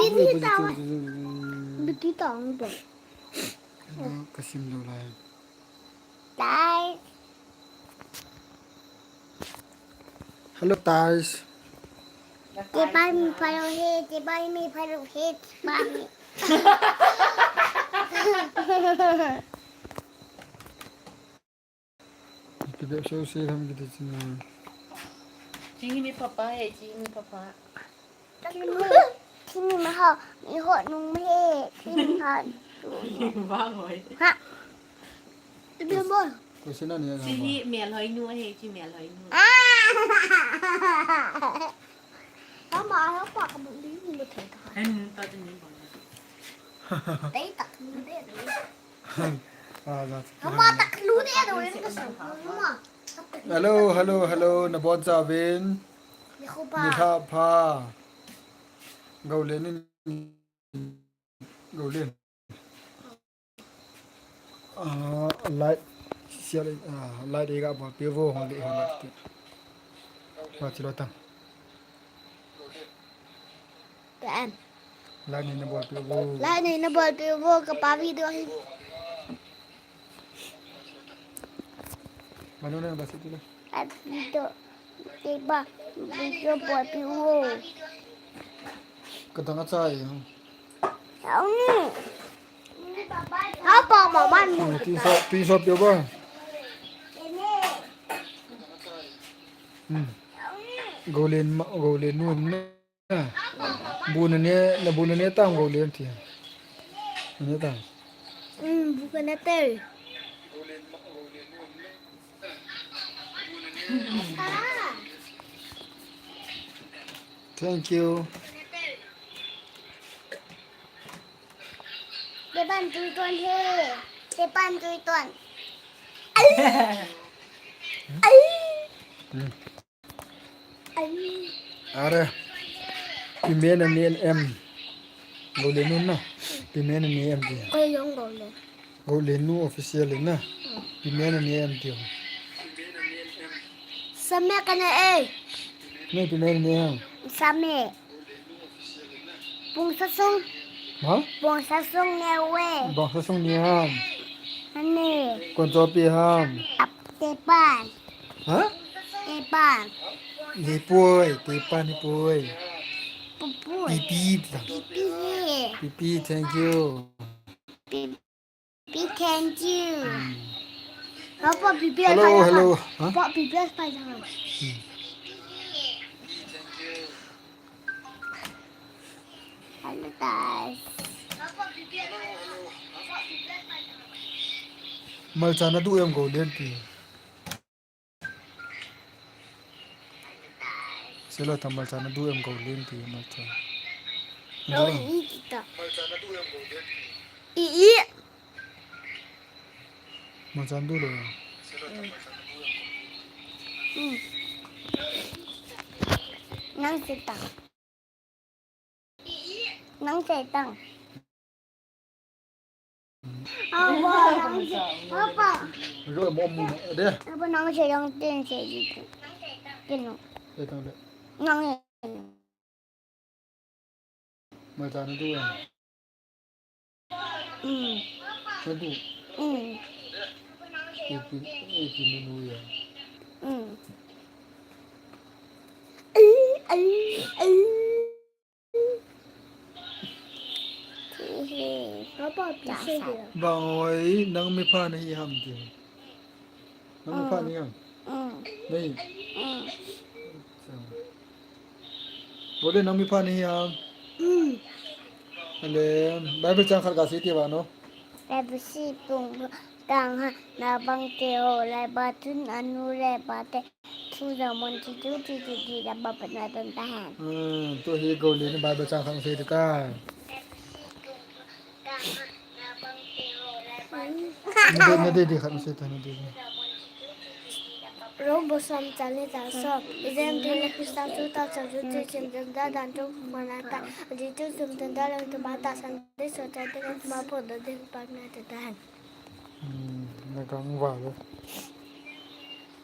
Ini tahu. Begitu tahu dong. Kasim dolai. Guys. Halo Tais. Cepat mi paruh cepat mi paruh cepat mi. Kita show sih हम kita cina. Chính mi papa hay chính mi papa. Khi mi mà họ mi họ nung mê khi mi họ. Vang rồi. Ha. Đi bên bờ. Kau sini ni Chị hi mẹ lời nuôi hay chị mẹ lời nuôi. Nó mà nó quả cái bụng đi một thể thôi. Anh tao tin những bọn Đấy tặc lú đấy rồi. Ah, Nó mà tặc lú đấy rồi nó sợ nó mà. Hello, nabot Javin. Đi không Ni ba. ha pa. Gau lên. Light. Siapa light ega apa? Pivo hong le hong le. Macam lo tang. Em. Light ni nabot pivo. Lại này nó bật tiêu vô cái ba video hình. Mana nak bahasa tu lah. Video. Tiba video bật tiêu vô. Ketengah cai. Không nè. Nó bỏ bỏ ăn. Pisau pivo. Gau lên nun na. Bulan ni tang gau lên tiang. Ni tang. Bukan itu. Thank you. Depan tuan he. Depan tuan. Ada. Pimpinan ni em. Gau lên nun na. Pimpinan ni em tiang. Quay giống rồi nè. Gau lên nu official na. Pimpinan ni em tiang. Sa mẹ cái này ê. Ni pimpinan ni em. Sa mẹ. Bung sa sung. Ha? Bung sa sung nè quê. Bangsa sung ni ham. Anh nè. Kon topi ham. Depan. Ha? Depan. Ni puai, tepan ni puai. Pupui. Pipi tang. Pipi he. Pipi, thank you. Pipi thank you. Nó bỏ pipi Hello. Ha? Bỏ pipi phải rồi. Hello guys. Malchana du em gau lên ti. Selo tam malchana du em gau lên ti malchana. Rồi ý kita. Malchana du em gau lên. Ý. Malchana du lo. Nang sẽ tăng. Nang sẽ tăng. Apa? Rồi mom deh. Apa nang sẽ tăng tiền sẽ gì? Tiền nó. Eh tang deh. Nang. Malchana du em. Du. Pipi nu ya. Nó bỏ pipi kìa. Bang oi nang mi pha ni ham ti. Nang mi pha ni ham. Ni. Boleh nang mi pha ni ham. Ale, Bible chang khal ka si ti ba no? Lại bữa sĩ bùng càng ha là bằng tiêu lại bà thun anu lại bà tê thu giờ môn chỉ là bà bận lại tận ta hàng. Tu hi go le ni Bible chang khang si ti ka. Ni de khat si ta ni de. Robo sam chale ta so idem de la krista chu ta chu chu chen den da dan chu manata ji chu sum den da lang tu ba ta san de so ta de ma po de de pa na ta ta. Na kang wa lo.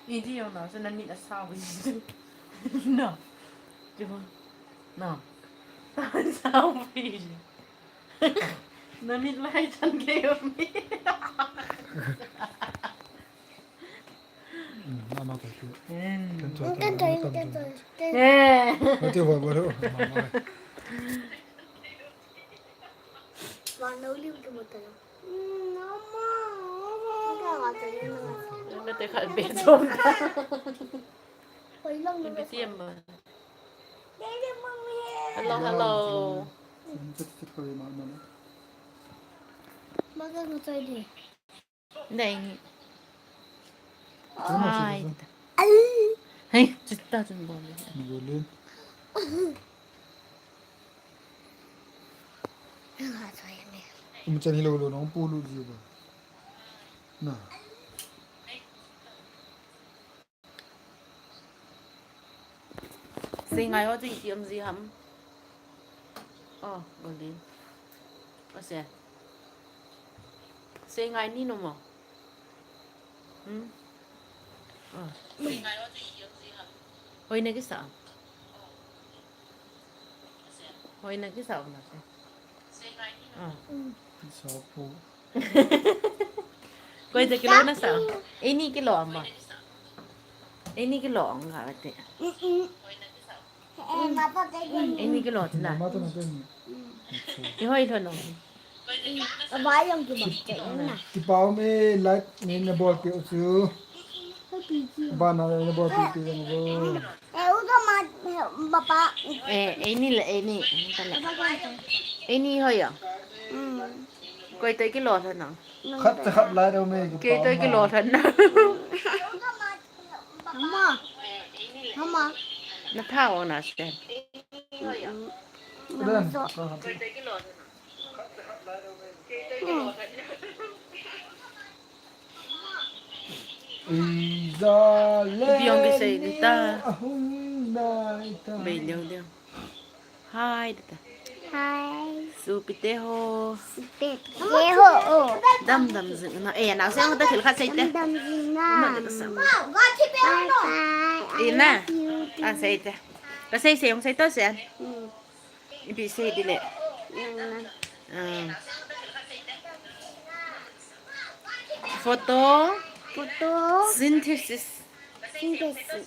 Nhìn thì nó sẽ nên bị là sao với gì? Nào. Chứ không? Nào. ตอนเช้าปีน้ำมิดไล่ฉันเกลียวมี มาตัวคือ Kan toy, kan toy. เฮ้ เราเที่ยวบ่รู้มา Mana uli ke motor? Mama. Enggak ada yang nak. ก็จะขายเบสชม Oh, hilang มัน dah. ไปเสียมมา Daddy, mami. ฮัลโหลฮัลโหล Cepat kau mana? Makan motor ni. ไหนนี่ Cuma ใช่ sih. เฮ้ยจิตตาจนบอลเลย Boleh. Enggak ada yang ni. Macam ni lalu orang puluh juga. Nah. สิไงว่าจะเยี่ยมสิฮัมอ๋อบอลเลยว่าเสียสิไงนี่หนุ่มอ่ะอ๋อสิไงว่าจะเยี่ยมสิฮัมเฮ้ยนักกีฬาเฮ้ยนักกีฬามาสิอ๋อ Sapu. ก็จะกิโลนะสาวไอ้นี่กิโลอ่ะมั้งไอ้นี่กิโลอ่ะค่ะเด็ก Mama tadi. ไอ้นี่กิโลจะไหน Mama tu nak ni. ที่ห้อยเธอหนุ่ม Bayang tu baca na. Di pau me light ni na ball ke usu. Bana na ball ke ni go. Udah bapa. ไอ้นี่แหละไอ้นี่นั่นแหละไอ้นี่ห้อยอ่ะก็จะกิโลเท่านั้น Khat khat light au me. ก็จะกิโลเท่านั้น Mama. Mama. นับเท่านะเซน Dan. Iza le. Biong ke say dita. Ahunda ita. ไปเดี๋ยวไฮเด็ด Hai. สูปิเตโฮ Spet. Jeho. ดำซึงนะเอ๋หนาวเสียงก็จะถือข้าใส่เต้ Dam zina. มันจะสั่ง Gak cipe no. อีน่ะอ่ะใส่เต้ก็ใส่เสียงใส่ตัวเสียงอีพีใส่ดิเละโฟโต้ Foto. ซินเทซิส Sintesis.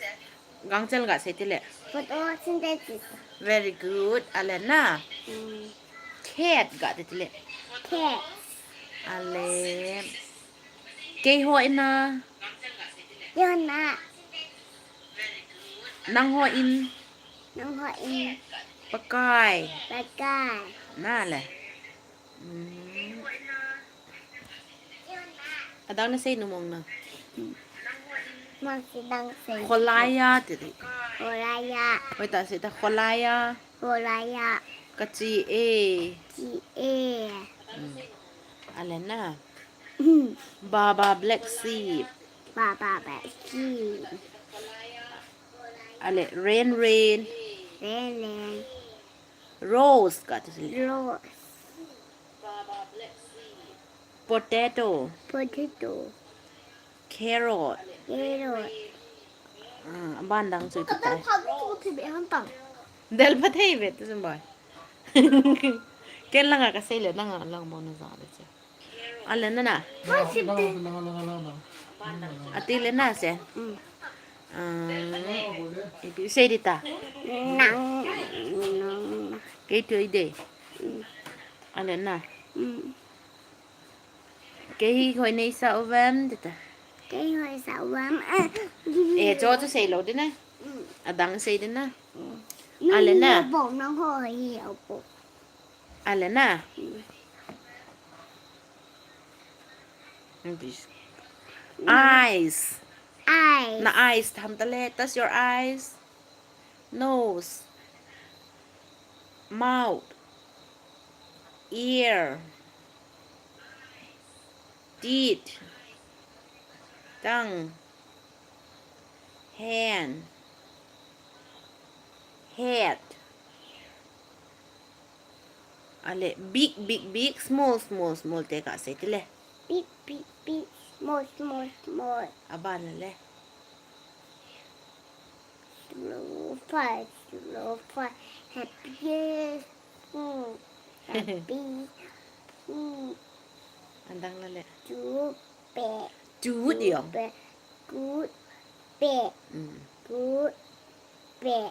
กังเจลก็ใส่ดิเละ Foto sintesis. very good อะไรนะแคทก็ดิเละ Cat. อะไรเกย์หัวอินนะ Yona. นางหัวอิน Nang ho in. ปากกาย Bagai. น่าแหละอะดังนั่นใส่หนูมองนะ Masih dang say. คนลายาติดิ Olaya. ไว้ตาใส่แต่คนลายา Olaya. กะจีเอ G.A. อะไรนะบาบาแบล็กซีด Baba Becky. อะไรเรน Lelen. โรสก็ติดิ Rose. โปเตโต้ Potato. แครอท Carrot. บ้านดังสุดที่ตาย Aku tu be hantam. เดลพัทเทเวตสบายเกลังก็ใส่เลยนั่งลังบนซาเลยจ้ะอะไรนั่นน่ะ Masih be. Lama. อาทิตย์เลยน่ะเสียอีพีเสดิตา Nang. เกย์ตัวอีเดอะไรน่ะเกย์คอยในสาวแวมดิตา Cái hồi sao bám. เอจอจะใส่เราดินะอะดังใส่ดินะอะไรน่ะ Bộ nó hồi hiệu bộ. อะไรน่ะ eyes Eyes. นะ eyes ทำตะเล็ก that's your eyes nose mouth ear teeth tongue hand head อะไร big small เตะกะเสร็จเลย Big. Small. อาบ้านนั่นแหละ Slow fight. Happy. happy อันดังนั่นแหละ จูเปะ จูดเดียว เปะกูดเปะ อืม กูดเปะ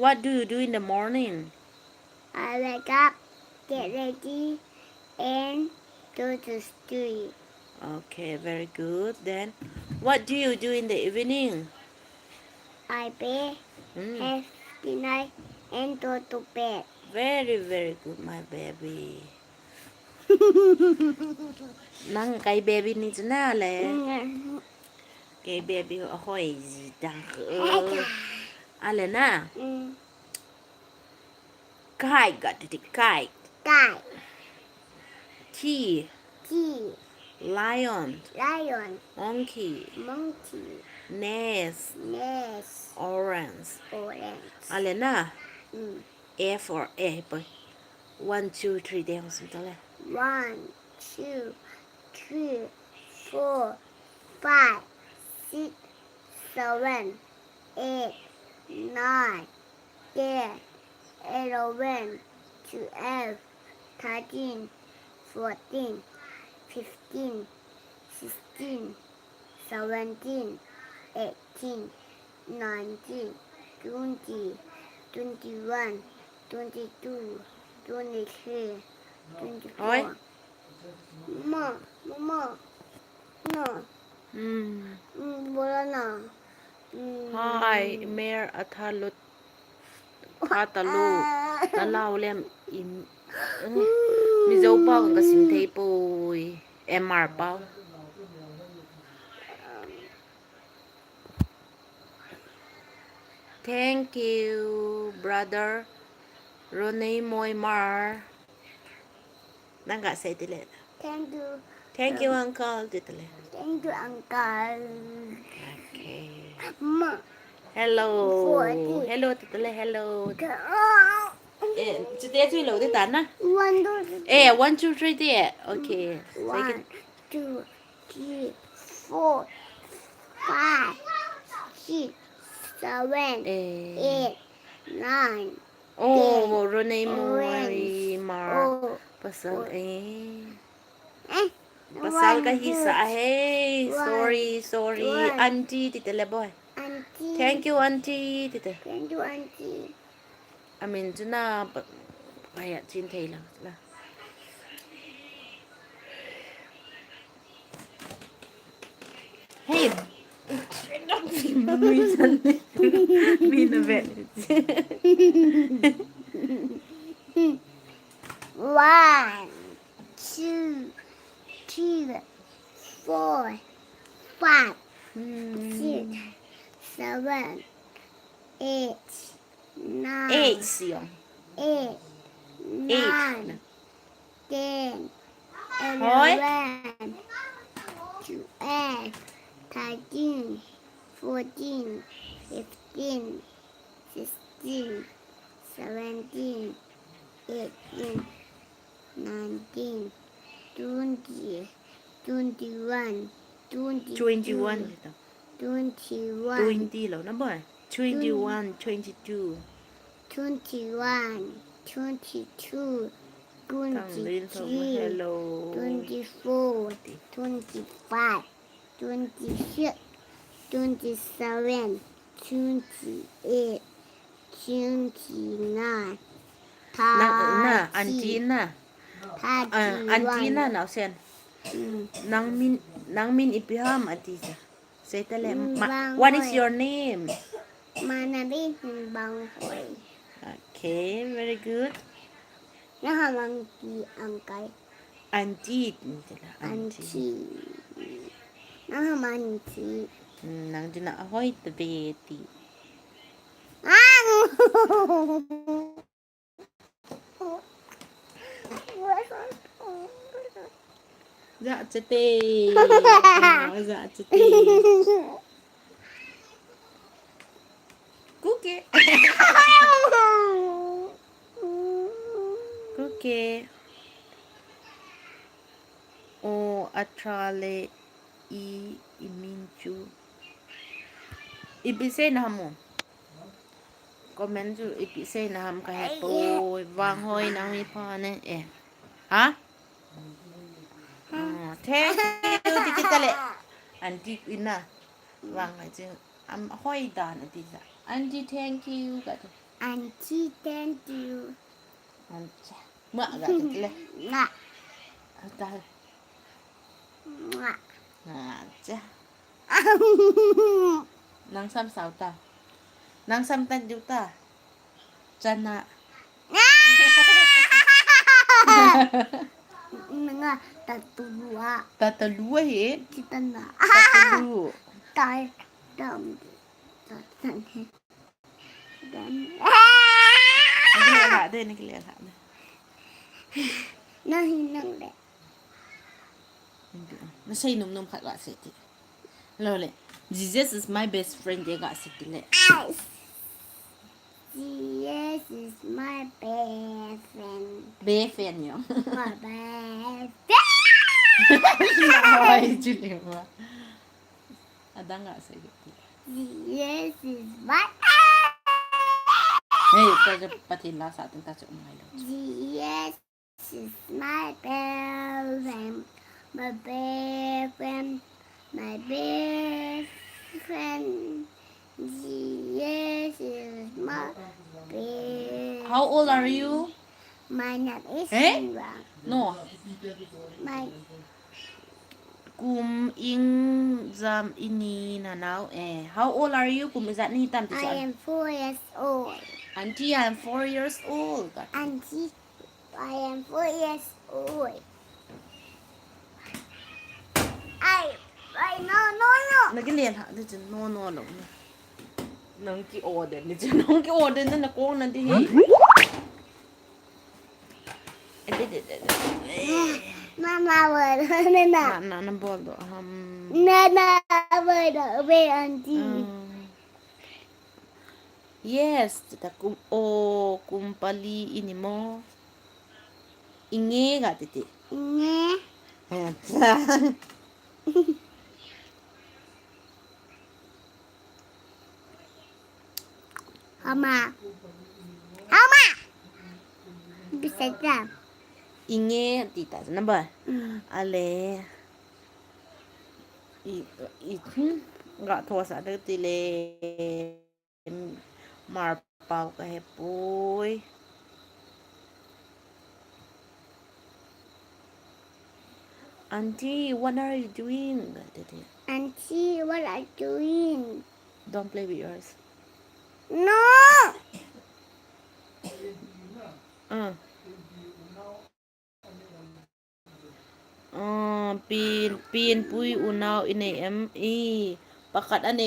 What do you do in the morning I wake up get ready and go to school Okay very good then What do you do in the evening I pay อืม have dinner and go to bed Very very good my baby นั่งไก่เบบี้นี่จะน่าแหละไก่เบบี้โอ้ยดังอะไรนะ ไก่กัดดิไก่ guy Key key Lion lion Monkey monkey Nest nest Orange orange อะไรนะ mm. A for apple 1 2 3 เดียวสุดท้าย 1 2 3 4 5 6 7 8 9 10 11 12 13 14 15 16 17 18 19 20 21 22 23 โอ้ย 24 Mama no อืม Bolana Hi Mayor อัธรุตพาตะลูตะเล่าเล่มอิมมีเจ้าเป้ากับสิงเทปุยเอ็มอาร์เป้า Thank you brother Ronnie Moimar นั่งกะเซติเลต Thank you Thank you uncle ติตเล Thank you uncle Okay Ma Hello Forty. Hello ติตเล Hello เอ๊ะจะเตะช่วยเหลือติตานะ One two เอ๊ะ1 2 3เตะโอเค 1 2 3 4 5 6 7 เอ๊ะ 8 9 โอ้โรเนโมยมา Oh ภาษาเอ๊ะ eh ภาษาก็ฮิสาเฮ้ sorry sorry One. auntie ติตเลบอย Auntie Thank you auntie ติต Thank you auntie I mean จุน่าไปอ่ะจินเทยแล้วล่ะเฮ้ยมีฉันมีนะเบ็ด 1 2 3 4 5 6 7 8 9 eight เสียง 8 eight 9 10 Thôi. 11 12 13 14 15 16 17 18 19 20 21 21 21 20แล้วนะบ่อย21 22 21 22 ตั้งลิ้นส่งมา 23 hello 24 25 26 27 28 29 น่ะอันจีนน่ะ 31 อันจีนน่ะหนาวเซนนางมินอิปิฮามอันจีจ้ะเซตะเลม What is your name Manabi Bang Hoi Okay very good Nahamangki Angkai อันจีนจ้ะอันจี Anchi Nahamanchi นางจุน่ะห้อยตะเบติ dạ chết tê nói dạ chết tê cookie cookie o atrale I iminchu ibise na mo เมนต์อยู่อีพิเซนะฮัมกะแฮโปวางห้อยนางมีพอเนี่ยฮะthank you ที่กิตเลยอันที่อินนะวางไว้จึงห้อยดานอันที่จะอันที่ thank you กัน Auntie, thank you. อันจ้ะเมื่อกันเลย Mwah. จ้ะ Mwah. จ้ะนางซ้ำสาวตานางซ้ำตันยุตาจันนะ Nga tatua. ตาตะลัวเหตุ Kita na. ตาตะลู Tai dam. Dan. นี่ก็เลยหาด้วยนี่ก็เลยหาด้วย Nang hinang de. ไม่ใช่นมขัดว่าสิทีแล้วเลย Jesus is my best friend เด็กอะสิทีเลย Ice. Yes, is my best friend. เบฟเฟนยัง My best โอ้ยจุดเดียวว่าอะดังอะสิที Yes, is my เฮ้ยก็จะปฏิลาสาตั้งแต่จะไม่รู้ Yes, is my best friend. My best friend. My best friend. Yes, is my best. How old are you My name is Eh? Sandra. no My กุมอิงจามอินีนะนาวhow old are you กุมอิจัดนี่ตามที่ฉั I น am 4 years old. Auntie I'm 4 years old กัน Auntie, I am 4 years old. I no. นักเรียนหาที่จะโน่หรอกน้องกี่โอเดนนี่จะน้องกี่โอเดนนั่นนะโก้นั่นที่เMama will Nana. น้ำบอลตัวNana will obey auntie. yes แต่กุมโอกุมปาลีอินิโมอิงเง่กะติ Nge. จ้า Hama. Bisa jam. อิงเง่ติตาจะนับบ่อะไรอีกะโทรศัพท์ได้ติเลยมาเป่ากะเฮปุยAuntie what are you doing Auntie, what are you doing? don't play with yours No. ปีนปุยอุนาวอินเอ็มปะกัดอันเอ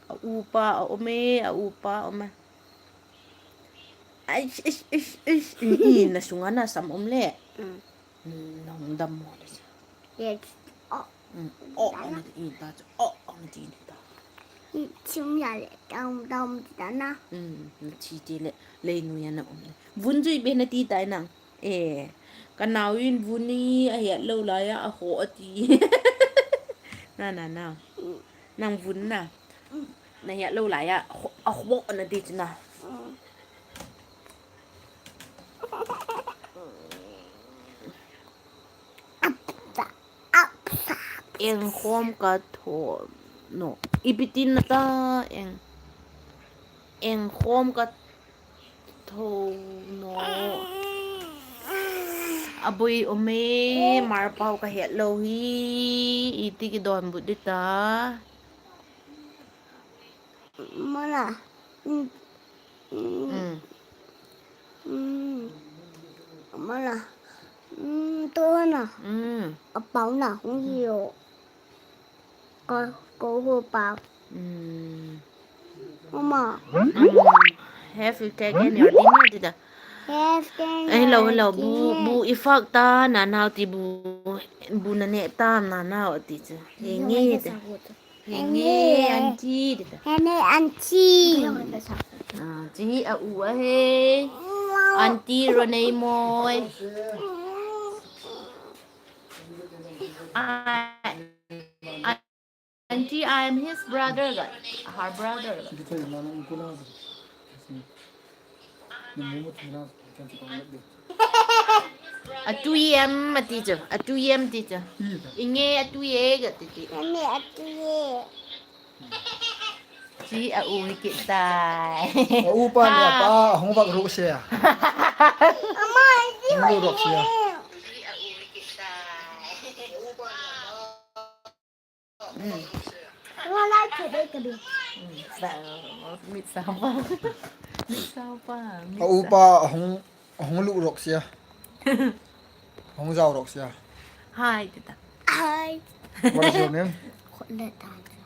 เอาอูปาเอาเมเอาอูปาเอามาไอ้น่ะสุงาน่ะสามเล่น้องดำหมดเลย Yes. Oh. อันนี้ตาจะอันนี้ตา Chúng nhà lại đông đã na. ชีเจเลยนุยนะวุ้นจุยเป็นตีตายนังกันนาวินวุ้นนี่ไอ้เหี้ยเราเลยอะโหตีน่านังวุ้นน่ะไอ้เหี้ยเราเลยอะโหอันนั้นตีจ้ะนะเอ็งโคมกระโถโนอีปิตินนะตาเอ็งโคมกระโถโนaboy ome marpaw ka hello hi iti ki don budita Mana? Mana? Tôi nè. Bảo nè không nhiều. Coi cô vô bảo. Mama. Have you taken your dinner dida Yes, hello bu ifak ta na naw ti bu na ne ta na naw ti cha nge anti dida Hene auntie. ji a u a he anti rone moy auntie I am his brother her brother Nemu mutuna kan ci kong labbe. Atuyem teacher. Atuyem teacher. Inge atuye ga titi. Mami atuye. Si au kita. Upan ya pa hong bak ru se ya. Mama ini Hong ru se ya. Si au kita. Mama coba coba. Mít sao pa. Mít sao pa. Upa hong lu rok se ya. Hong zao rok se ya. Hai tita. Hi. What is your name?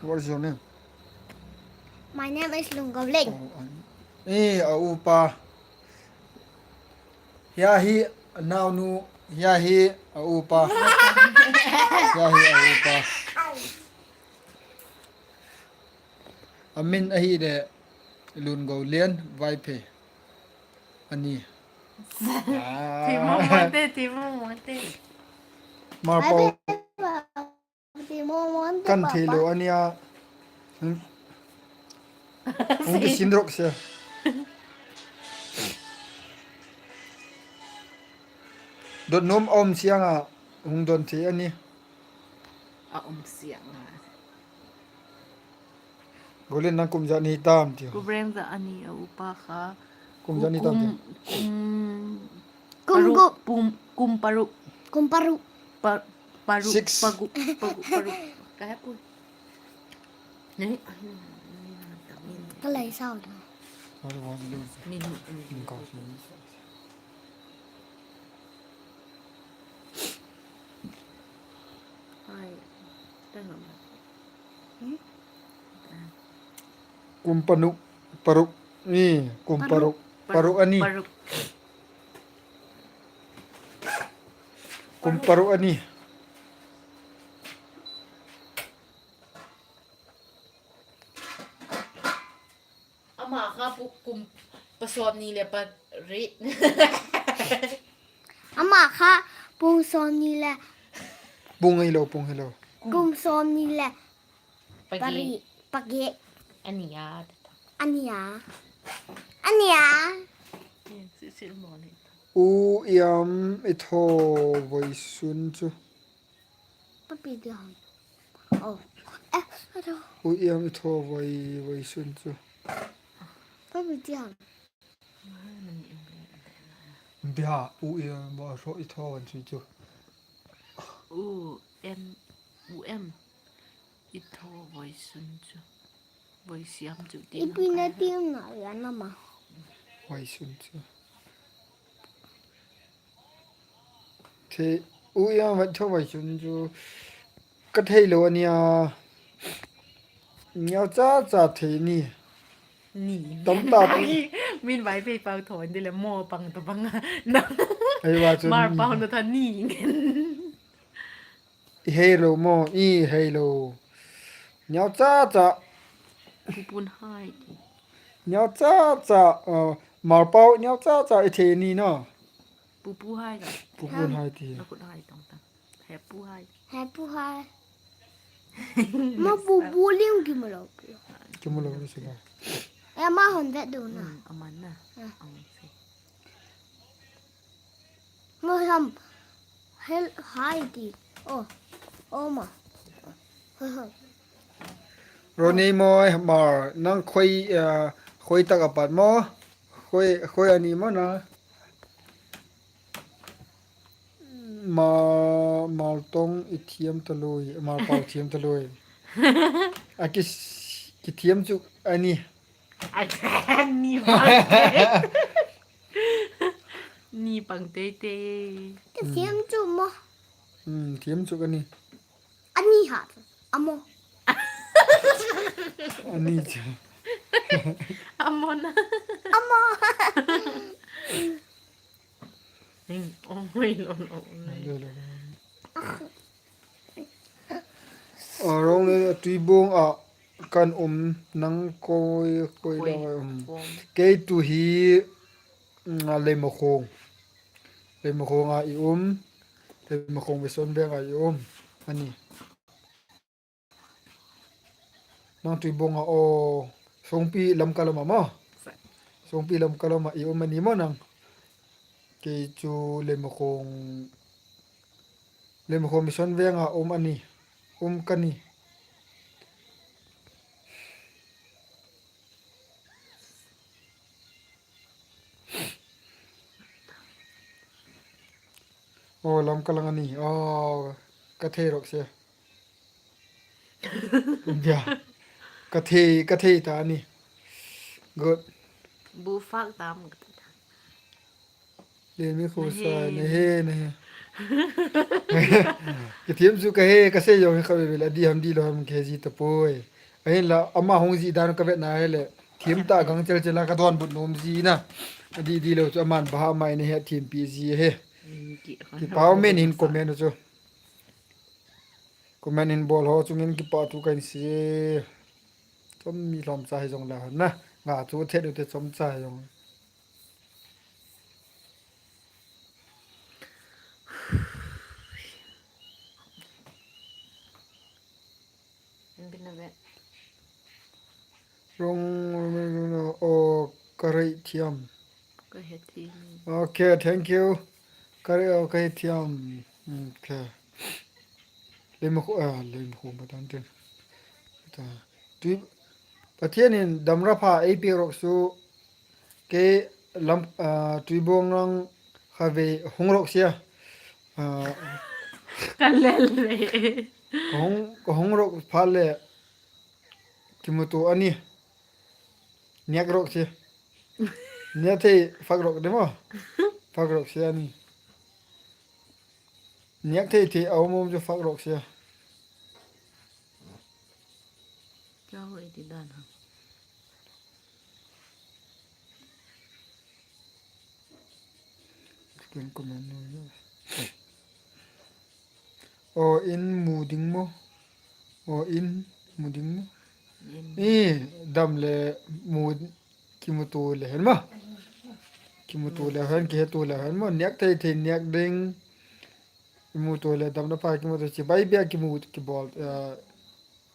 What is your name? My name is Lung Gowling. Upa. Ya hi now nu ya hi upa. Ya hi upa. Amin ahi de lun go lien vai pe. Ani. Timo monte. Marpo Thì mua món kan thelo ania. Ung ki sindrok se. Dot nom om sianga ung don thi ani. Siang. Golin nang kum jani tam ti. Kubreng za ani upa ka. Kum jani tam ti. Kumparu. Kumparu. Paru. Six. Paru. Kaya po. Nani? Cái này sao rồi? Min. Hai. Tengok. Kumpanu paruk ni kumparuk paruk ani kumparuk ani Ama ka po kung paswab nila pa rate. Ama kha bung son ni là pung hello bung son ni là Pagi. pagi pagi Aniya. ania ania Sisil mo ulit. u iam itho voi sun chu papi đi học oh đâu u iam itho voi sun chu papi đi học bia u iam ba ro itho wan chu em ito voy sunju voy siam ju din ipi na tiếng nào ya na mà voi sun chu the u iam itho voi sun chu ka thei lo ania nhau cha the ni ni tấm ta min vai pe pau thon de le mo pang to pang na ai wa chu mar pau no tha ni hello mo hello nhau cha pupun hai nhau cha mar pau nhau cha the ni no pupu hai ga pu pun hai ti na kut hai tong tang he pu hai hai pu hai mà bu liu kim lo chum lo se ba em mà hồn vẽ đồ nào aman na mà hầm hai đi mà Roni moi mar nang khoi tak apat mo khoi ani mo na ma tong ithiam taloi mar pau thiam taloi akis ki thiam chu ani ni pang ni pang te cái phim chú mà thiam chu ani anh đi học amo ani chu amon amo ôi lo rong le tui bong kan nang koi da ke tu hi le mo khong a le mo khong be son beng a ani nang tui bong song pi lam ka lam ma สงปีลมกะลมอีอมนี่มอนังเกจูเลมคงมิชอนเวงอมอันนี้กันนี่โอ้ลำกำลังอันนี้อ๋อกระเทรอกเสียเดี๋ยวกระเทตาอันนี้ good บูฟักตาม เรียนไม่ครูสายนะเฮนะเฮกระเทียมสุกะเฮกะเซยองเขาเวลาดีฮัมดีโลฮัมเคจิตะโปยไอ้ละอามาฮงจีดานกะเวนาเฮเลทีมตากังเจลเจลากะดอนบุนนมจีนะดีโลจะมันบะฮาไมเนี่ยทีมปีจีเฮki pau men hin comment cho comment in bol ho chungin ki pa tu kan si chom mi lom cha jong la na nga chu the du te chom cha jongเป็นอะไร rong o karai thiam ก็เฮ็ดทีม okay thank you karai o kai thiam okay le mo ma dan ten ta tu pathian in damra pha ai pi rok su ke lam tu bong nang khave hongrok sia กันเล่นเลย hongrok pha le kimutu ani nyak rok sia nya thei phak rok de mo phak rok sia ni nyak thei au mom jo phak rok sia เจ้าไอ้ที่ด้านครับ เป็นคอมเมนต์นี่โออินมูดิงโมโออินมูดิงโมนี่ดำเลยมูดกิมุตูเลยเห็นมั้ยกิมุตูเลยเห็นเกตูเลยเห็นมั้ยเนียกเทเนียกดิงกิมุตูเลยดำน้ำปลากิมุตูชิบายเบียกิมุตกิบอล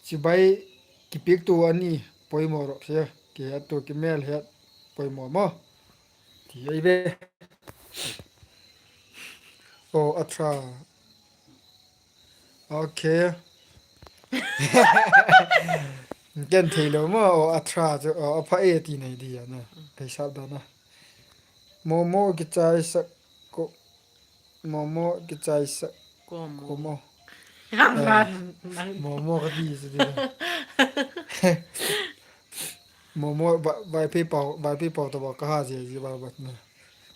ชิบายกิปิกตัวอันนี้ปอยมอรอกเสียเกยตัวกิเมลเฮ็ดปอยมอมั้งที่ไอเบโออัตราโอเคเกนเทโลมาโออัตราจะอพระเอตีไหนดีอ่ะนะไปชอบดานะโมโมกิจายสักก็โมโมกิจายสัก ก็ม ก็โม นั่ง โมโมก็ดีสุดเลยโมโมใบพี่เป่าตัวบอกก็หาเสียจีบาบัดนะ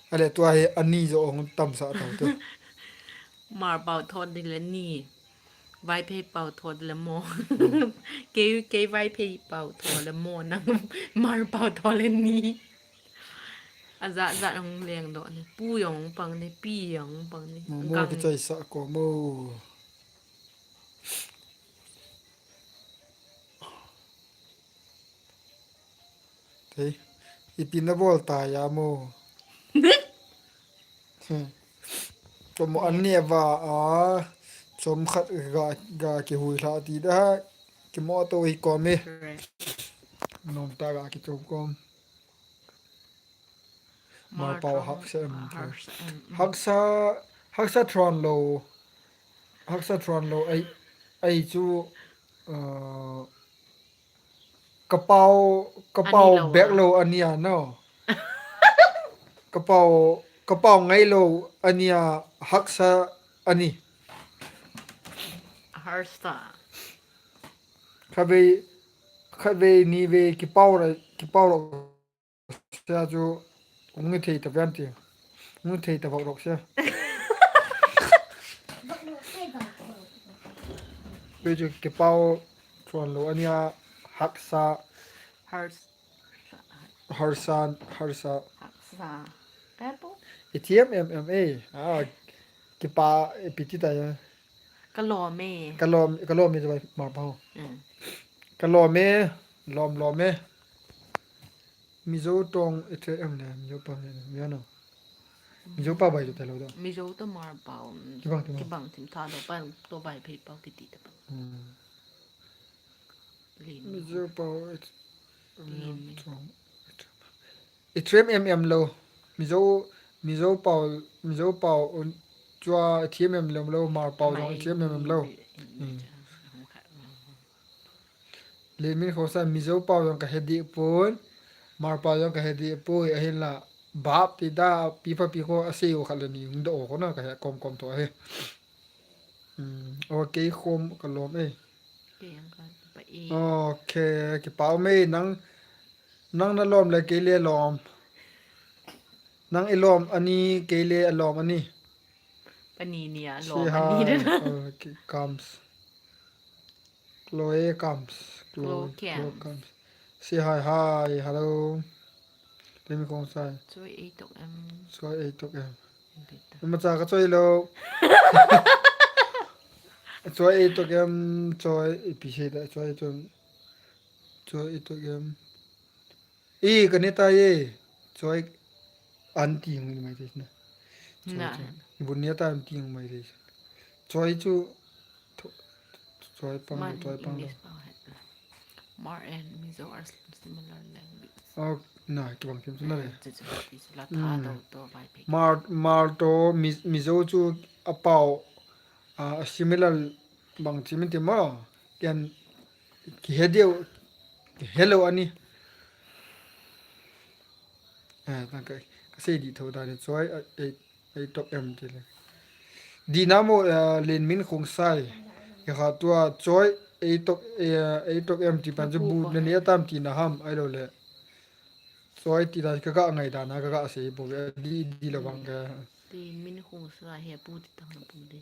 อะไรตัวไอ้อันนี้จะองต่ำสะเท่าตัว มาเป่าทอดดิละนี่ไว้เพย์เป่าทอดละโมเกไว้เพย์เป่าทอดละโมนั่งมาเป่าทอดละนี่อาจะองเลียงดอกนี่ปู้หยองปังนี่ปี้หยองปังนี่ โมโมกิจายสักก็โมเฮ้ยอีปินนับอลตายาโมตัวโมอันเนี้ยว่าสมขัดกาเกี่หุยลาตีได้กี่โมตัวอีกก่อนไหมนมตากากี่จบก่อนมาเป่าฮักเซมฮักซาทรอนโลไอจูกระเป๋าแบกโลอันเนี้ยเนาะกระเป๋าไงโลอันเนี้ยฮักซาอันนี้ ฮาร์สตา คาเวนี่เวกี่เป้าหรอกเสียจูงุ้ยเทยตะวันตีงุ้ยเทยตะบอกหรอกเสียไปจูกี่เป้าชวนโลอันเนี้ยฮักซา ฮาร์ส ฮาร์ซา ฮักษาแป๊บปุ๊บ ATM MMA กี่ป้าปิดที่ไหน ก็รอแม่ กะโลมีจะไปมาเป้าก ะโลเมลอมเมมีโจตรงATMเนี่ยมีโจปั๊มเนี่ยมีอะไรมีโจป้าใบจุดแต่ละดอก มีโจตัวมาเป่า กี่บัง ทิมทาดอกปั้นตัวใบเพย์เป่ากิติตะปังลีน มีโจป้า ลีน ตรง Itrim lo mizo pau chua thiam lo mar pau jong itrim lo le min khosa mizo pau jong ka hedi pon mar pau jong ka hedi poi a hin la bap ti da pi fa pi ko ase o khalani ndo ko na ka kom to he okay khom ka lom e okay ki pau me nang na lom le ke le lom nang ilom ani ke le alom ani Panini lom say ani hi na okay comes Chloe comes Chloe comes say hi hello let me go inside ช่วยไอ้ตก so e tok ma cha ka choi lo choi e tok choi pi se da choi e tok e ka ne ta ye choi an ti ng mai de naน่ะ bun ne ta an ti ng mai de choi chu choi pang มัน choi pang English เปล่าฮะ More and Mizo are similar language oh na ki bang kim na le จะติสุรธาตัวไปเพก mar to mizo chu a pau similar bang chimin ti mo ken ki hedio hello ani ta ka se di tho da ne choi ai tok ti le dinamo len min khong sai ya kha tua choi ai tok ti pan ju bu ne ne tam ti na ham ai lo le choi ti da ka ngai da na ka se bo di la bang ka ตีนมินคงสลายเฮียปูติดตังปูดิ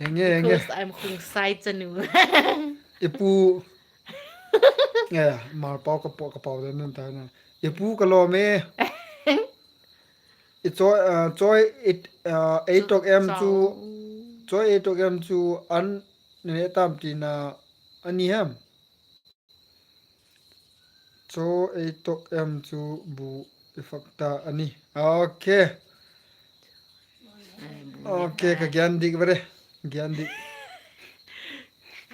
henge because I'm คงไซจะหนู ipu mar pau ka pau da nan ta na ipu ka lo me it choi it 8 tok em chu choi 8 tok em chu an ne tam ti na ani ham cho 8 tok em chu bu ifakta ani okay okay ka gyan dik bare gyan dik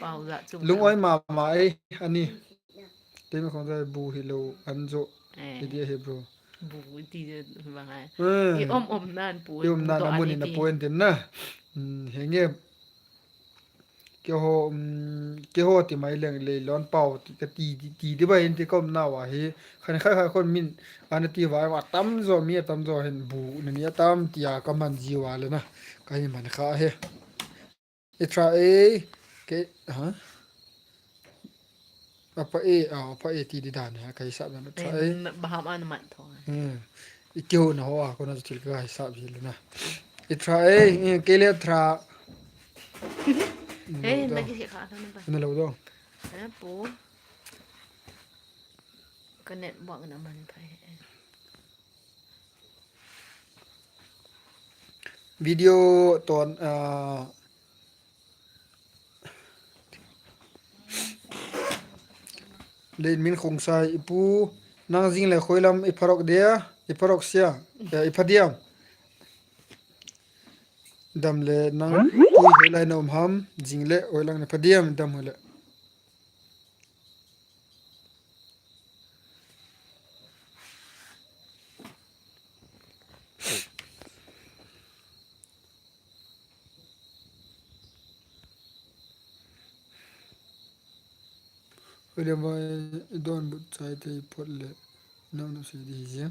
เปล่าละจุ่ม lung oi ma ai ani te me khong da bu hi lo an zo idia hebro บูตีจะว่าไง eh อีอมนั่นปู yum na na muni na point din na henge ke ho ti mai leng le lon pau ti ka ti de ba in ti kom na wa hi khan kha kon min an ti wa tam zo mi tam zo hen bu na ni tam ti ya ka man ji wa le na ka hi man kha he e tra e ke ha apa e ti di dan ha kai sa na เอ็ tra น e บาฮามอันมันทอง i kyo na ho ko na til ka sa bi le na e tra e ke le tra เฮ้ยนักกีฬาขาท่านนั้นไป na lo do นะปูก็เน็ตบอกนะมันไป video ตอนเล่นมินคงใส่ปูนางจิงเลยคอยลำอีพารอกเดียอีพารอกเสียอีพัดเดียมดำเลยนางคุยเลยนอมฮัมจิงเลยโอยลังในพัดเดียมดำเลยเรียกว่าโดนบุตรใจที่พอดเลยน้องน้องสิดีเสียง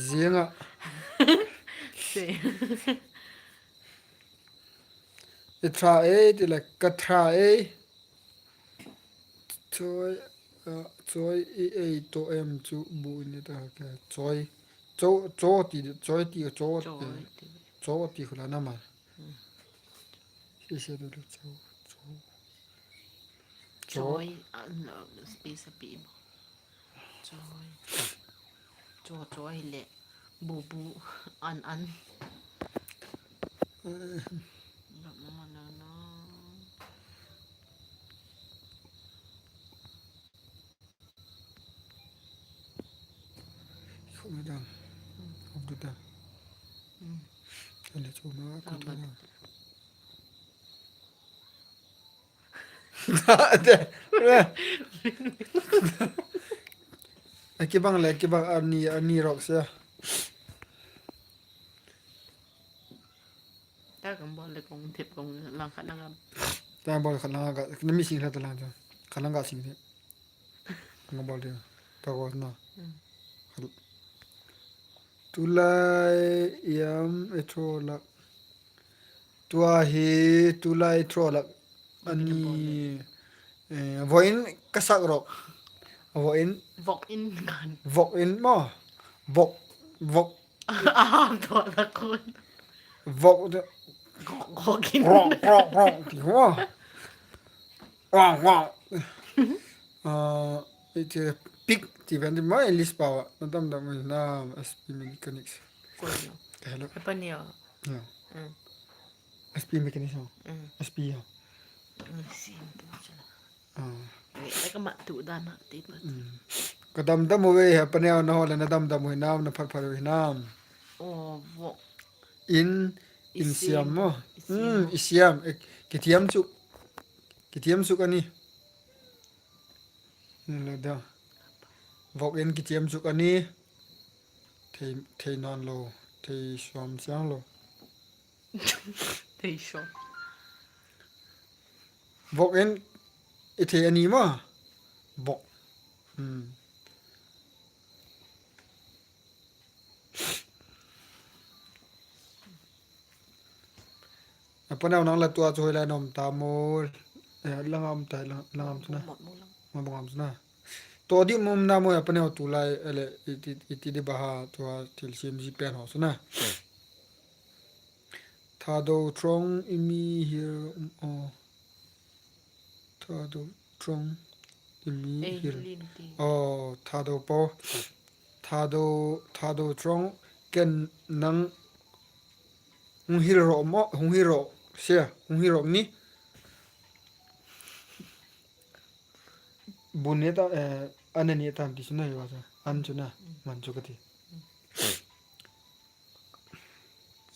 เสียงอ่ะ เซ่ อีทราเอที่ละกัทราเอช่วยช่วยเอตัวเอ็มจูบุญนี่ตาแกช่วยโจตีช่วยตีโจ โจย โจตีคนละน้ำมันที่เสียดูโจ โจยอันสปีสปีโจยโจยเละบูอันแบบนั้นนะเนาะ เขาไม่ดังผมดูดังอะไรโจมาก็ตัวนั้นเด็ ไอ้กี่บังเลยกี่บังอันนี้รอกเสีย ถ้ากับบอลเลยกงเทปกงลังคัดลังครับ แต่บอลขันลังกะนั่นมีสิ่งที่ตลาดจ้ะขันลังกะสิ่งที่งบอลเดียวตะโกนนะตุลายยามเอทรอลักตัวเฮตุลายทรอลักอันนี้วอินกษักรอกวอิน วอกอินกัน วอกอินมั้งวอก ตัวละคน วอกเด ขอกิน ร้องที่หัวว้าวไอ้เจ้าปิกที่เป็นที่ไม่ลิสต์ป่าวนั่นทำมันน้ำ SP Mechanics กวนเนาะ hello ไอ้ปะเนี่ย SP Mechanics SP สิตัวจ้ะ อ่า ไอ้ก็มาตุด้านน่ะติดมา ก็ดำเว้ยปะเนี่ยนะฮะแล้วนะดำหัวน้ำนะพัดหัวน้ำ โอ้วอก อินเซียมมั้งอิเซียมกิเทียมสุกอันนี้นี่แหละเดี๋ยววอกอินกิเทียมสุกอันนี้เทนอนโลเทสวมเสียงโล เฮ้ยชอบ วอกอินเทอันนี้มั้งวอกปะเนี่ยนั่งละตัวช่วยแล้วนมตามโมลังอมตายลังอมสุนะ หมดมูลัง มาบังอมสุนะตัวที่มุมน้ำมวยปะเนี่ยตัวไล่อิติดิบาฮาตัวที่ซิมจีเป็นหัวสุนะถ้าดูตรงอิมีเฮียถ้าดูตรงอิมี เอ้ย เฮีย ลินตี ถ้าดูปอถ้าดูตรงกันนังหงฮิโร่มะหงฮิโร่เสียหงฮิโร่นี่บุญเนี่ยตาอันนี้ตามที่สุนัยว่าจ้ะอันจุนะมันจุกติ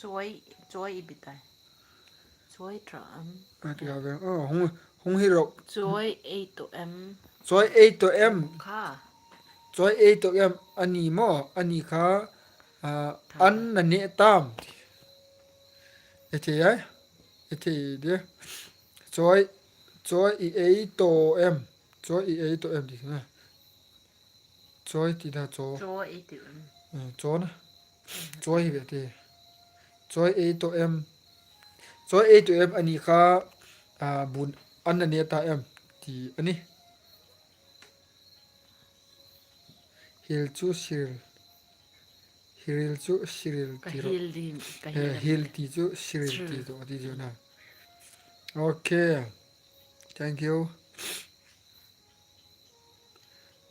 ช่วยอีบิตายช่วยทรัม ที่เขาเป็นหงฮิโร่ ช่วยเอตัวเอ็ม ซอยAตัว M ค่ะ ซอย Aตัว M อันนี้มั้งอันนี้ค่ะอันนี้ตามเอทีไอเดียซอยA ตัว M ซอย A ตัว M ดินะซอยที่ได้ซอย ช่วยเอตัวเอ็ม ซอยนะซอยแบบที่ซอย A ตัว M ซอย A ตัว M อันนี้ค่ะบุญอันนี้ตา M ที่อันนี้ฮิลจูซิลก็ ที่ ฮิลดีก็ ฮิลที่จูซิลที่ตัวที่จูนะโอเค thank you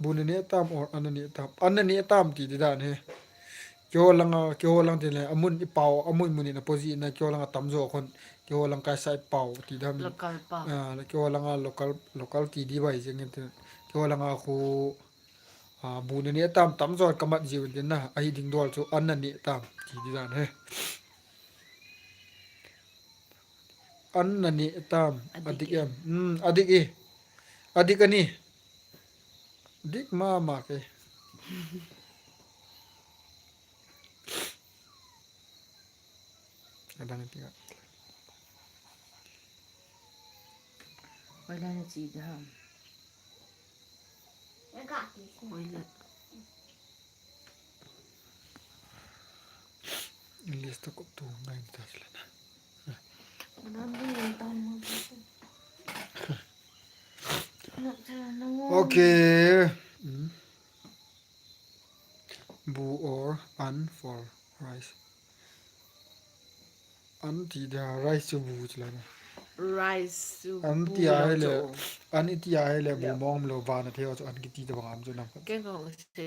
บุญนี้ตามออกอันนี้ตามที่ได้เนี่ยเกี่ยวลังที่เลยอามุนอีเป่าอามุนมุนี่นะโพสินะเกี่ยวลังตามโจคนเกี่ยวลังกายใส่เป่าที่ได้มี แล้วก็ป่ะ แล้วเกี่ยวลังlocalที่ดีไว้จังเงี้ยเกี่ยวลังคูบุญนี้ตามโจกำมัดจีวันเดียนะไอ้ดิ่งดอลจูอันนี้ตามที่ได้เนี่ยอันนี้ตามอดีกอดีกันนี่ดิกมาเกada nanti kak ไว้แล้วจีดาม แล้วก็กิน ไว้แล้ว listo kok tuh main tas lah นั่นไม่ยังตามมา okay bu or an for rice an tidak rice tu bu celana rice an tiada le an tiada le bu mom lo vana theo cho an kiti tu bangam tu nam แกก็ใช้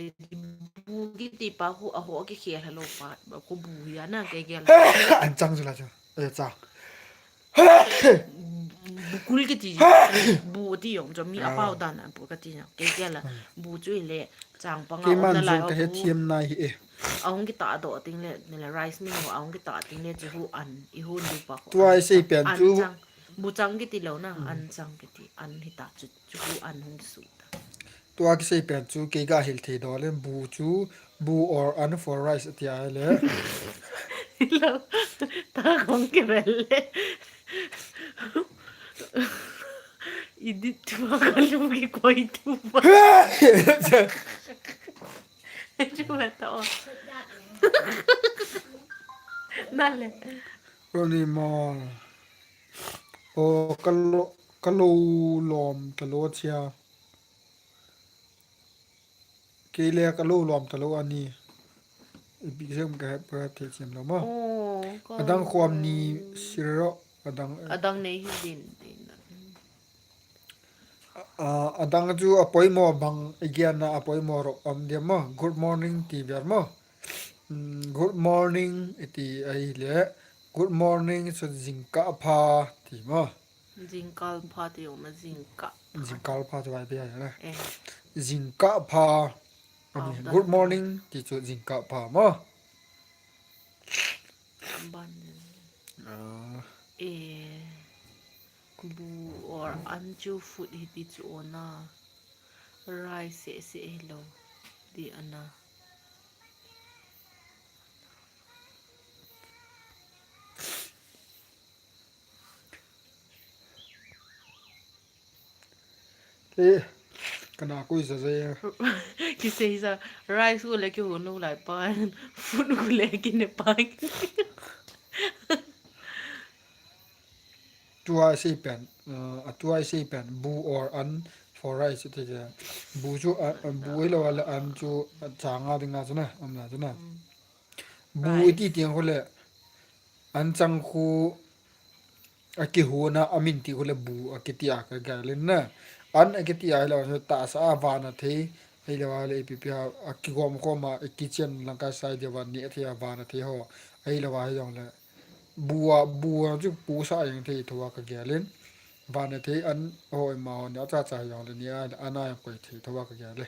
บูกิติปะหูอ่ะหัวกี่เขียนฮัลโหลปะแบบกูบูยาน่ะแกแก an chang tu lah tu chang บูกุลกิติบูที่ยงจะมีอาเป้าดันอ่ะปกติเนี่ยแกแกละบูจุ้ยเละจางปัง ke เอา man แต่ละ zo ka he thiam nai hi e เอาหงกิตาโดติงเละนี่แหละไรซ์มิ่งเอาหงกิตาติงเละจะหูอันอีหูดูปะ tu ai sei pian อัน chu จังบูจังกิติแล้วนะอันจังกิติอันหิตาจุหูอันหงสุด ตัวกิเซเปียนจูเกกาเฮลเทดอเลนบูจูบู or un for rice เตียเลย แล้วตาของแกเบลเลยอีดิตัวกันลูกอีกอยตัวช่วยต่อนั่นแหละ โรนี่มอลโอกะโลกะโลลอมตะโลเชียเกเลียกะโลลอมตะโลอันนี้บิเซมกะเปเทเซียมลอมออดังความนี้สิรออดัง ในหิดินอดังจูอปอยมอบังอีกอย่างนะอปอยมอรอมเดียมอ good morning ทีเบียร์มอgood morning อีไอเล่ good morning สุดจิงกะพาทีมอจิงกาลพาติโอมาจิงกะจิงกะพาจะไปเบียร์นะเอจิงกะพาอันนี้ good morning ที่สุดจิงกะพามอบันเอกูบู or อันจูฟุดฮิติจูโอนาไรเสเสเอโลดีอันนาเอ๊ะขนาดกูจะเสียคิดเสียไรสู้เล็กอยู่นู่นหลายปานฟุดกูเล็กกินในปานตัวไอซีเป็นตัวไอซีเป็นบู or un for rice ที่จะบูจูบูไอเราละอันจูจางอาดึงอาจนะอำนาจนะบูที่เตียงคนละอันจังคูอากิหัวนะอามินที่คนละบูอากิติอากาเกลินนะอันอากิติอาเราตาสาวานะเทให้เราเลยพิพิธอากิกอมก็มากิเชนลังกาไซเดียวันนี้ที่อาวานะเทหัวให้เราให้ยองเลยบัวจุปูสายอย่างที่ทัวกเกลินวานเทอันโอ้ยมาเนี่ยจ้าใจยองเลยเนี่ยอันนั้นยังไปที่ทัวกเกลิน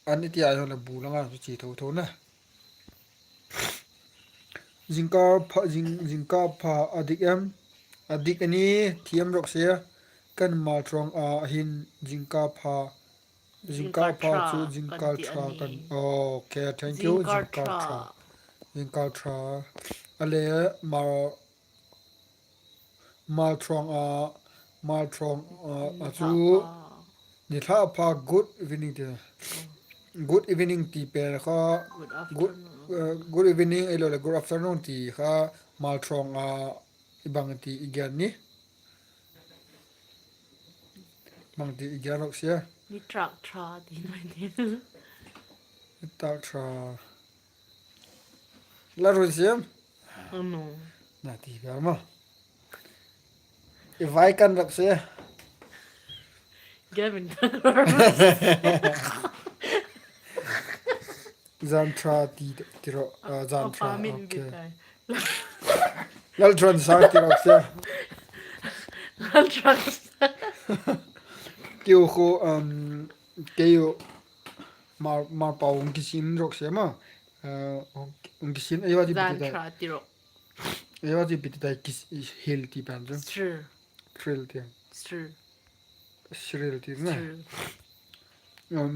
อันนี้ที่อาเราเลยบูลังกาสุจิทัวนะจิงกาพาอดิกอันนี้เทียมรกเสียกันมาตรองหินจิงกาพาจูจิงกาทรากันโอเค thank you จิงกาทราอะไรมาตรองจูนี่ถ้าพา good evening เดีย good evening ตีเป็นก็ good evening ไอ้เรา good afternoon ตีค่ะมาตรองอีบางตีอีกอย่างนี้บางทีอีกอย่างเราเสียมีทรัคทราดีหน่อยนิดตาทราแล้วรู้เสียมno น่าตีแบบมั้งอีไว้กันเราเสียแกเป็นจันทราตีรอจันทราโอเคแล้วทรานส์ตีเราเสียแล้วทรัคเกี่ยวกับเกี่ยวมาเป่าองค์สินรกเสียมั้งองค์สินไอ้ว่าที่ปิดได้ไอ้ว่าที่ปิดได้กิสเฮลที่เป็นจังทริลที่ทริลที่นะ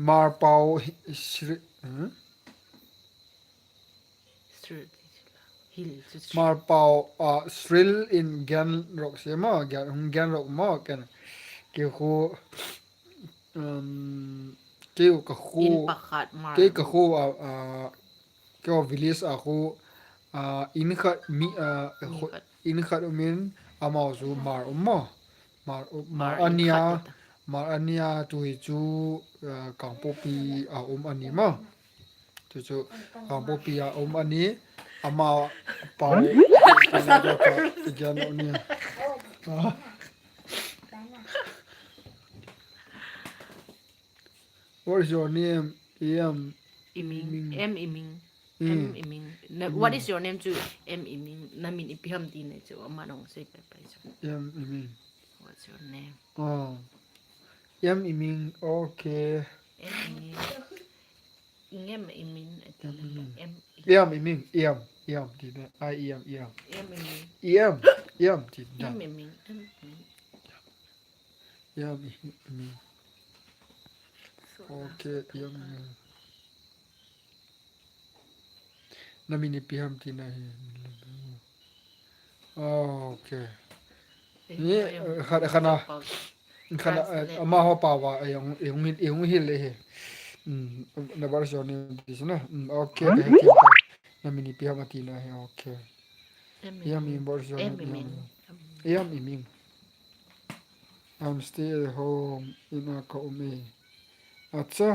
มาเป่ามาเป่าทริลอินแกนรกเสียมั้งแกนรกมั้งกันเกี่ยวกับคู่เกี่ยวกับคู่เกี่ยวกับวิลเลจคู่อินขัดมีอินขัดมินอามาสูมาอันเนี้ยตัวจูกังปูปีอันนี้มั้งตัวกังปูปีอันนี้อามาเป่าอะไรก็อีกอย่างนี้ What is your name? What is your name too? Namin ipiham din na jo manong say pa What's your name? Oh. Okay. Ingem imin did I did โอเคยังนามินิพิฮัมที่ไหนโอเคนี่ขนาดมาหัวป่าวยังหินเลยในบริษัทนี้ดิฉันนะโอเคก็ให้เกี่ยวกับนามินิพิฮัมที่ไหนโอเคยังมีบริษัทนี้ยังมี I'm stay at home in a home อาจจะ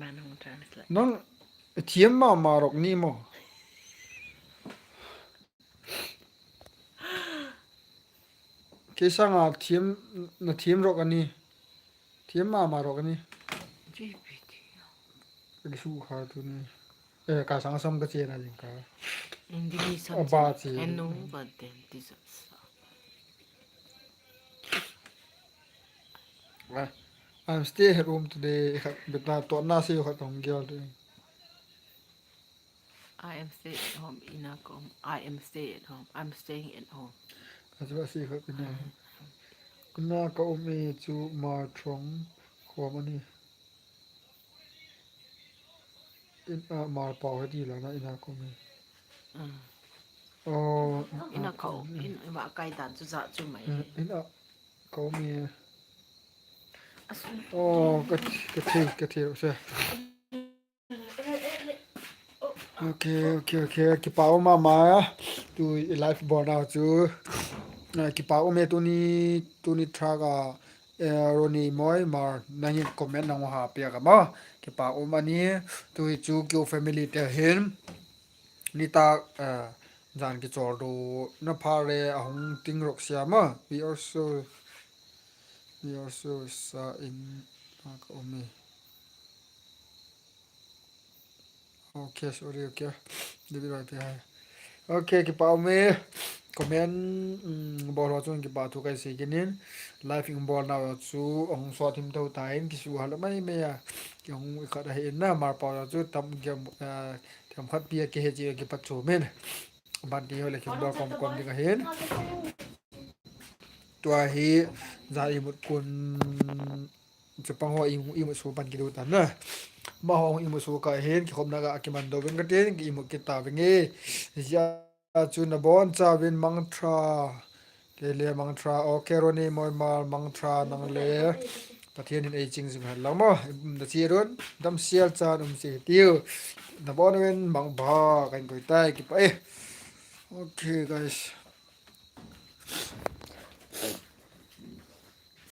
Man hon translate นั่งเทียมมาหรอกนี่มั้งเคสังอาเทียมน่ะเทียมหรอกอันนี้เทียมมาหรอกอันนี้ GPT ก็สู้ขาตัวนี้กาสังสมก็เจนะจริงค่ะ hindi Abati. ano ba din disaster I'm stay at home today ครับเบ็ดหน้าตัวหน้าซิวครับของเกียวด้วย I am stay at home in a home I am stay at home I'm staying at home อาจจะว่าซิครับเป็นไงหน้าก็มีจูมาทรงขวามันนี่มาเป่าให้ดีแล้วนะอินาก็มีอ๋อ in a home in ma kai dan chu za chu mai อินาก็มีอ๋อก็เที่ยวใช่โอเคกี่เป่ามาดูไลฟ์บอลเอาจูกี่เป่าเมตัวนี้ทรากาโรนี่มอยมานั่งยินคอมเมนต์น้องหาเปียกับมากี่เป่ามันนี้ตัวจูเกี่ยวแฟมิลี่เตเห็นนี่ตาจานกี่จอดูนับพาเรอหงติงรกเสียมา we also saw in ก็มี โอเค sorry โอเคเดี๋ยวไปไปให้โอเคกี่ป่าวเมย์คอมเมนต์บอลเราจนกี่ป่าวทุกไอซีกันนี่ไลฟ์อิงบอลเราจูองสอดทีมเท่าไทยกี่สู้ฮัลไม่เมียกี่องขัดเห็นนะมาป่าวเราจูทำเกมทำขัดเปียกี่เฮจิกี่ปัจจุบันบัดนี้เราเล่นบอลคอมดีกันเห็นตัวฮีจ่ายหมดคนจะปังหัวอิมุสูปันกี่ดูตันนะมาห้องอิมุสูก็เห็นขมนักอากิมันโดเป็นกันเองอิมุกิตาเป็นไงยาจุนบอนจาวินมังทราเกลียมังทราโอเคโรนีมอยมามังทรานังเลประเทศนี้จริงสิบหันแล้วมั้งดัชนีรุ่นดำเสียจานเสียติวนบอนเวนมังบ้ากันกุยใต้กี่ไปโอเค guys